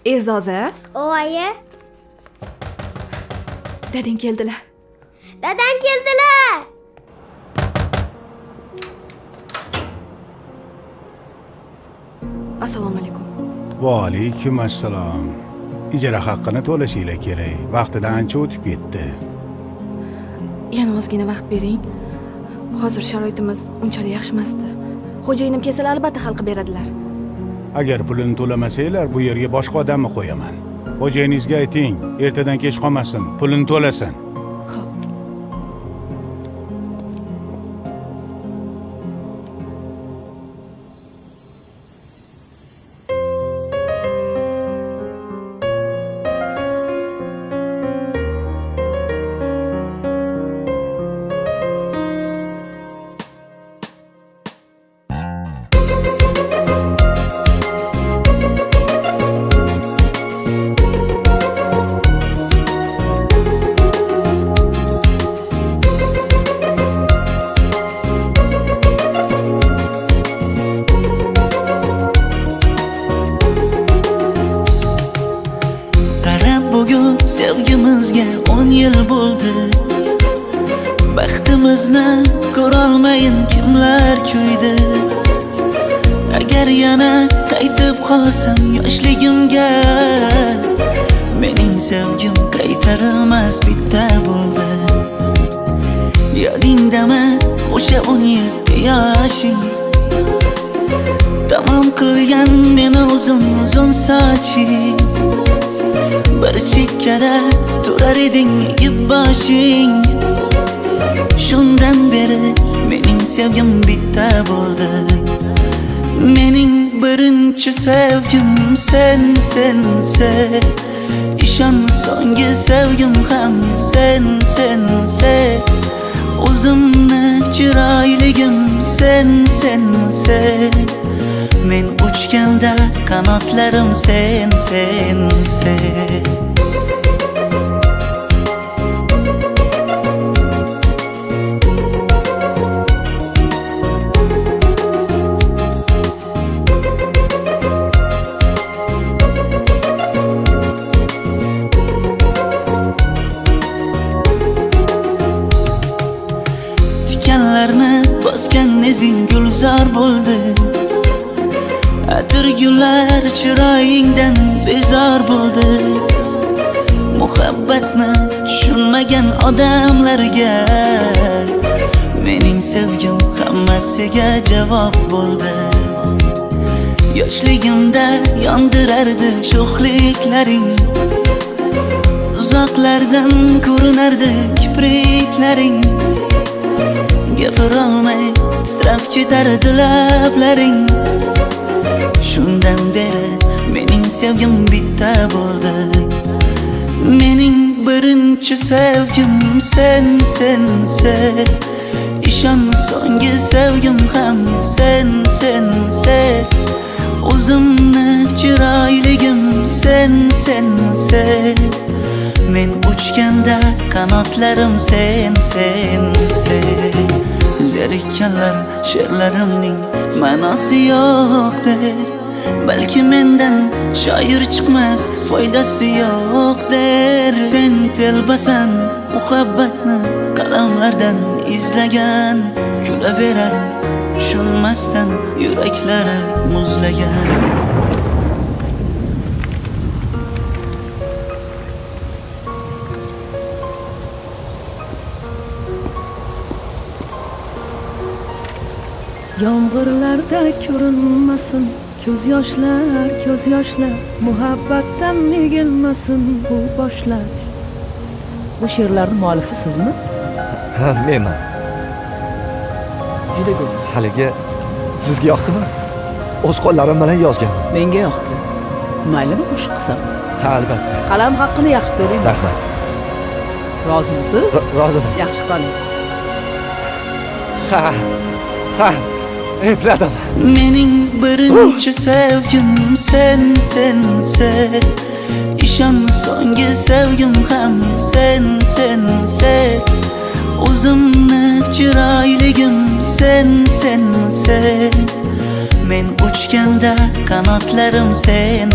E'zoza, Oyi, dadang keldilar. dadam keldilar. Assalomu alaykum. Va alaykum assalom. Ijara haqqini to'lashinglar kerak. Vaqtidan ancha o'tib ketdi. Yana ozgina vaqt bering. Hozir sharoitimiz unchalik yaxshi emasdi. Xo'jayinim kelsalar albatta hal qilib beradilar. Agar pulini to'lamasanglar, bu yerga boshqa odamni qo'yaman. Xo'jayiningizga ayting, ertadan kech qolmasin, pulini to'lasin. Xo'p. Bugun sevgimizga 10 yil bo'ldi. Baxtimizni ko'rolmayin kimlar kuydi. Agar yana qaytib qolsam yoshligimga, mening sevgim qaytarilmas bitta bo'ldi. Yodingdami o'sha 17 yoshing? Tamom qilgan meni uzun soching. Bir chekkada turar eding egib boshing. Shundan beri mening sevgim bitta bo'ldi. Mening birinchi sevgim sen. Ishon, so'nggi sevgim ham sen. O'zimni chiroyligim sen. Men uchganda qanotlarim sen. Tikanlarni bosgan nezing gulzor bo'ldi. Atir gullar chiroyingdan bezor bo'ldi. Muhabbatni tushunmagan odamlarga mening sevgim hammasiga javob bo'ldi. Yoshligimda yondirardi sho'xliklaring. Uzoqlardan ko'rinardi kipriklaring. Gapirolmay titrab ketardi lablaring. Shundan beri mening sevgim bitta bo'ldi. Mening birinchi sevgim sen. Ishon, so'nggi sevgim ham sen. O'zimni chiroyligim sen. Men uchganda qanotlarim sen. Zerikkanlar she'rlarimning ma'nosi yo'qdir. Balki mendan shoir chiqmas, foydasi yo'qdir. Sen telbasan muhabbatni qalamlardan izlagan. Kulaverar tushunmasdan yuraklari muzlagan. Yomg'irlarda ko'rinmasin ko'z yoshlar, muhabbatdan egilmasin bu boshlar. Bu she'rlarning muallifi sizmi? Ha, menman. Juda go'zal. Haligi sizga yoqdimi? O'z qo'llarim bilan yozgan. Menga yoqdi. Maylimi qo'shiq qilsam? Ha, albatta. Qalam haqqini yaxshi to'layman. Rahmat. Rozimisiz? Roziman. Yaxshi qoling. Ha. Epladim. Mening birinchi sevgim sen. Ishon, so'nggi sevgim ham sen. O'zimni chiroyligim sen. Men uchganda qanotlarim sen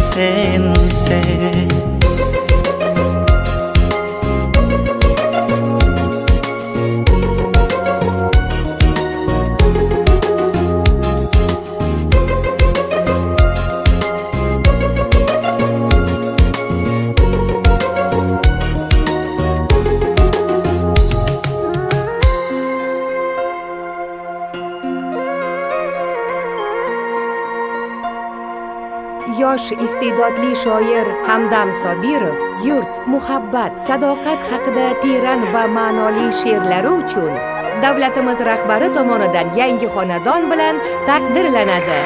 Yosh iste'dodli shoir Hamdam Sobirov yurt, muhabbat, sadoqat haqida teran va ma'noli she'rlari uchun davlatimiz rahbari tomonidan yangi xonadon bilan taqdirlanadi.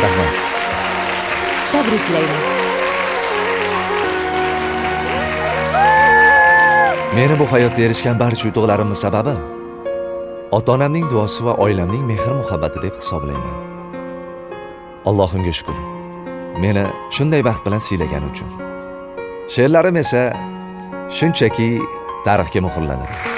Rahmat. Tabriklaymiz. Meni bu hayotda erishgan barcha yutuqlarimning sababi ota-onamning duosi va oilamning mehr muhabbati deb hisoblayman. Allohimga shukr. Meni shunday baxt bilan siylagani uchun. She'rlarim esa shunchaki tarixga muhrlanadi.